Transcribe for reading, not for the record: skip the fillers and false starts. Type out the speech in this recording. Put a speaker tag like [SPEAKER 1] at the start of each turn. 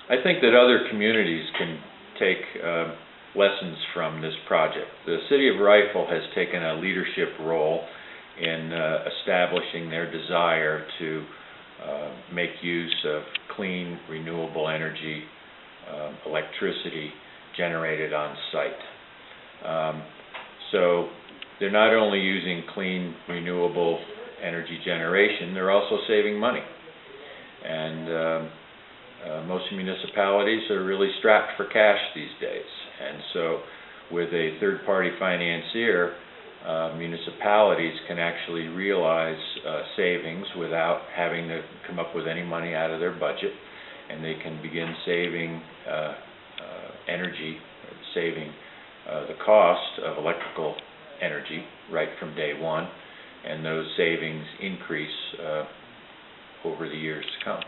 [SPEAKER 1] I think that other communities can take lessons from this project. The City of Rifle has taken a leadership role in establishing their desire to make use of clean, renewable energy, electricity generated on site. So they're not only using clean, renewable energy generation, they're also saving money. And most municipalities are really strapped for cash these days. And so with a third-party financier, municipalities can actually realize savings without having to come up with any money out of their budget, and they can begin saving energy, saving the cost of electrical energy right from day one, and those savings increase over the years to come.